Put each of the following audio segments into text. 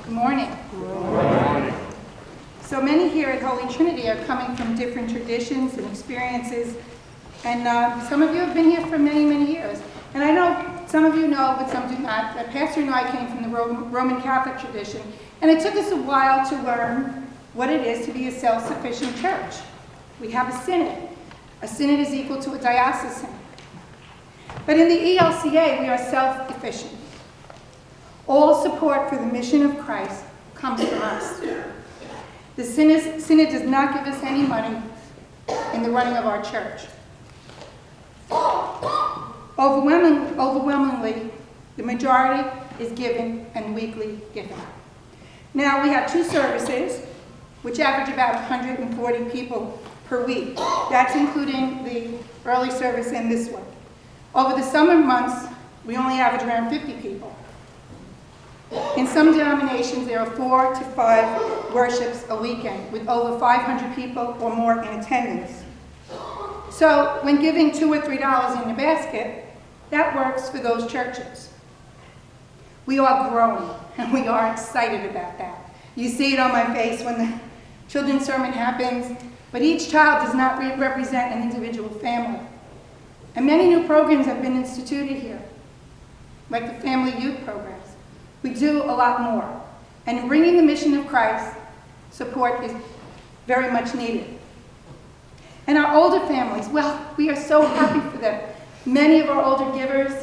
Good morning. Good morning. So many here at Holy Trinity are coming from different traditions and experiences, and some of you have been here for many, many years. And I know some of you know, but some do not, that Pastor and I came from the Roman Catholic tradition, and it took us a while to learn what it is to be a self-sufficient church. We have a synod. A synod is equal to a diocesan. But in the ELCA, we are self-efficient. All support for the mission of Christ comes from us. The synod does not give us any money in the running of our church. Overwhelmingly, the majority is given and weekly given. Now, we have two services, which average about 140 people per week. That's including the early service and this one. Over the summer months, we only average around 50 people. In some denominations, there are 4 to 5 worships a weekend, with over 500 people or more in attendance. So when giving $2 or $3 in the basket, that works for those churches. We are growing, and we are excited about that. You see it on my face when the children's sermon happens, but each child does not represent an individual family. And many new programs have been instituted here, like the family youth programs. We do a lot more. And in bringing the mission of Christ, support is very much needed. And our older families, well, we are so happy for them. Many of our older givers,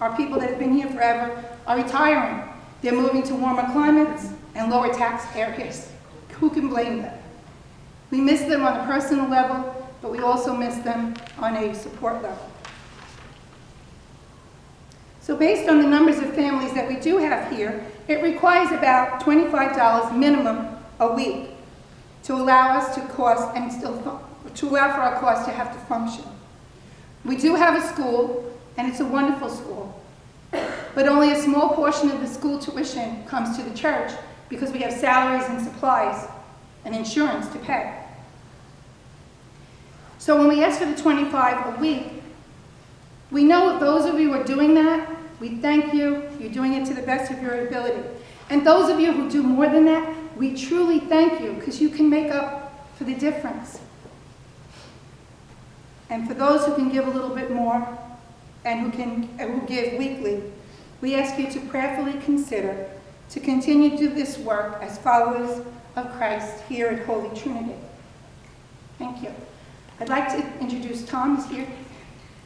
our people that have been here forever, are retiring. They're moving to warmer climates and lower tax areas. Who can blame them? We miss them on a personal level, but we also miss them on a support level. So based on the numbers of families that we do have here, it requires about $25 minimum a week to allow us to cost and to allow for our costs to have to function. We do have a school, and it's a wonderful school, but only a small portion of the school tuition comes to the church because we have salaries and supplies and insurance to pay. So when we ask for the $25 a week, we know if those of you who are doing that, we thank you. You're doing it to the best of your ability. And those of you who do more than that, we truly thank you because you can make up for the difference. And for those who can give a little bit more and who give weekly, we ask you to prayerfully consider to continue to do this work as followers of Christ here at Holy Trinity. Thank you. I'd like to introduce Tom, who's here.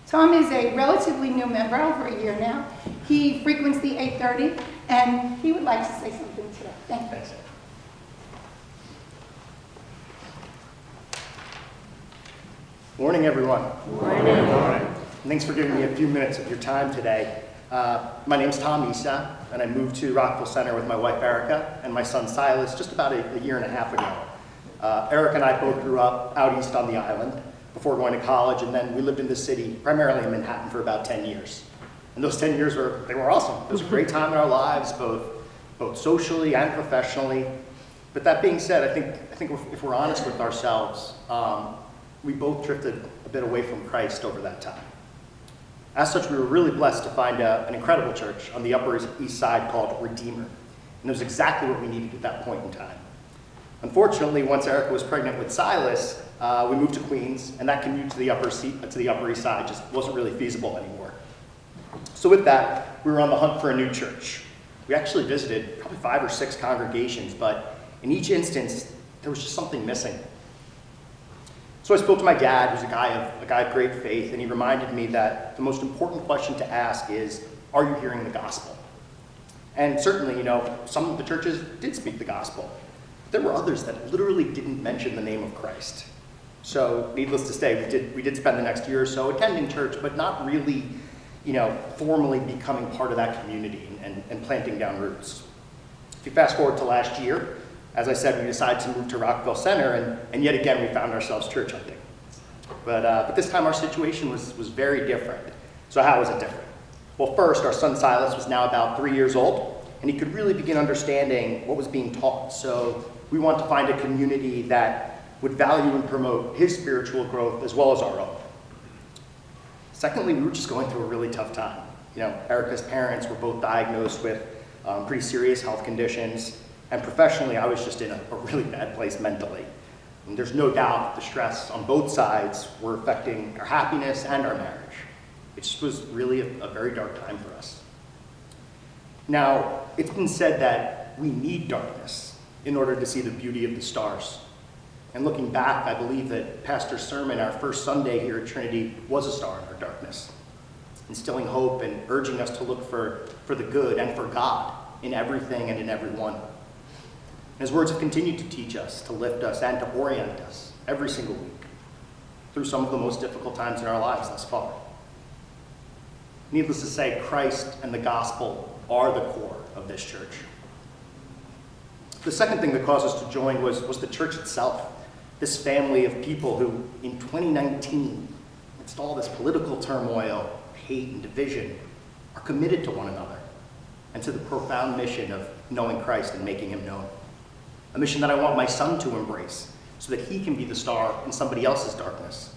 Tom is a relatively new member, over a year now. He frequents the 8:30, and he would like to say something today. Thank you. Thanks. Morning, everyone. Morning. Morning. Thanks for giving me a few minutes of your time today. My name's Tom Issa, and I moved to Rockville Center with my wife Erica and my son Silas just about a year and a half ago. Erica and I both grew up out east on the island before going to college, and then we lived in the city, primarily in Manhattan, for about 10 years. And those 10 years were awesome. It was a great time in our lives, both socially and professionally. But that being said, I think if we're honest with ourselves, we both drifted a bit away from Christ over that time. As such, we were really blessed to find an incredible church on the Upper East Side called Redeemer. And it was exactly what we needed at that point in time. Unfortunately, once Erica was pregnant with Silas, we moved to Queens, and that commute to the Upper East Side just wasn't really feasible anymore. So with that, we were on the hunt for a new church. We actually visited probably 5 or 6 congregations, but in each instance, there was just something missing. So I spoke to my dad, who's a guy of great faith, and he reminded me that the most important question to ask is, are you hearing the gospel? And certainly, some of the churches did speak the gospel. There were others that literally didn't mention the name of Christ. So needless to say, we did spend the next year or so attending church, but not really, formally becoming part of that community and planting down roots. If you fast forward to last year, as I said, we decided to move to Rockville Center, and yet again, we found ourselves church hunting. But this time our situation was very different. So how was it different? Well, first, our son Silas was now about 3 years old, and he could really begin understanding what was being taught. So we wanted to find a community that would value and promote his spiritual growth as well as our own. Secondly, we were just going through a really tough time. Erica's parents were both diagnosed with pretty serious health conditions, And professionally, I was just in a really bad place mentally. And there's no doubt that the stress on both sides were affecting our happiness and our marriage. It just was really a very dark time for us. Now, it's been said that we need darkness in order to see the beauty of the stars. And looking back, I believe that Pastor's sermon, our first Sunday here at Trinity, was a star in our darkness, instilling hope and urging us to look for the good and for God in everything and in everyone. His words have continued to teach us, to lift us, and to orient us every single week through some of the most difficult times in our lives thus far. Needless to say, Christ and the gospel are the core of this church. The second thing that caused us to join was the church itself, this family of people who, in 2019, amidst all this political turmoil, hate, and division, are committed to one another and to the profound mission of knowing Christ and making him known. A mission that I want my son to embrace so that he can be the star in somebody else's darkness,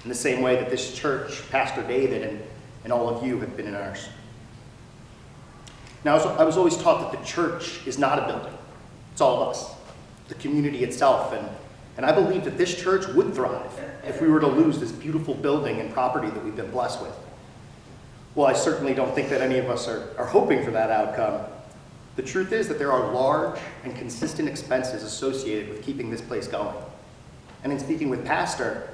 in the same way that this church, Pastor David, and all of you have been in ours. Now, I was always taught that the church is not a building. It's all of us, the community itself, and I believe that this church would thrive if we were to lose this beautiful building and property that we've been blessed with. Well, I certainly don't think that any of us are hoping for that outcome. The truth is that there are large and consistent expenses associated with keeping this place going. And in speaking with Pastor,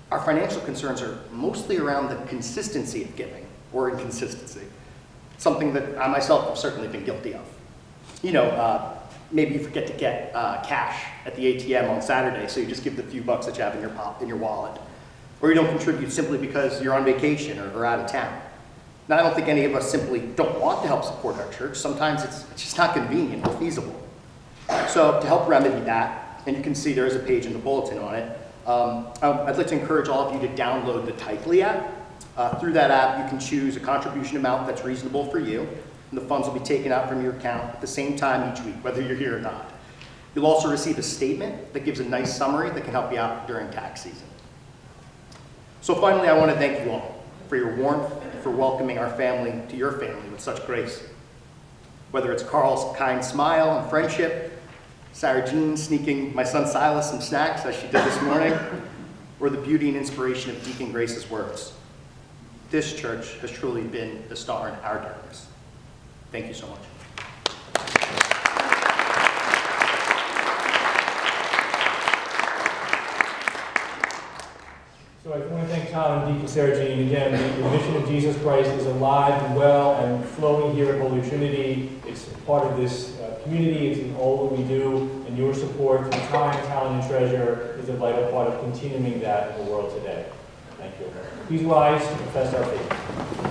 our financial concerns are mostly around the consistency of giving, or inconsistency, something that I myself have certainly been guilty of. You know, maybe you forget to get cash at the ATM on Saturday, so you just give the few bucks that you have in your wallet. Or you don't contribute simply because you're on vacation or out of town. Now, I don't think any of us simply don't want to help support our church. Sometimes it's just not convenient or feasible. So to help remedy that, and you can see there is a page in the bulletin on it, I'd like to encourage all of you to download the Tightly app. Through that app, you can choose a contribution amount that's reasonable for you, and the funds will be taken out from your account at the same time each week, whether you're here or not. You'll also receive a statement that gives a nice summary that can help you out during tax season. So finally, I want to thank you all for your warmth and for welcoming our family to your family with such grace. Whether it's Carl's kind smile and friendship, Sarah Jean sneaking my son Silas some snacks as she did this morning, or the beauty and inspiration of Deacon Grace's words. This church has truly been the star in our darkness. Thank you so much. So I want to thank Tom and Deacon Sarah Jean. Again, the mission of Jesus Christ is alive and well and flowing here at Holy Trinity. It's part of this community. It's in all that we do. And your support through time, talent, and treasure is a vital part of continuing that in the world today. Thank you. Please rise to confess our faith.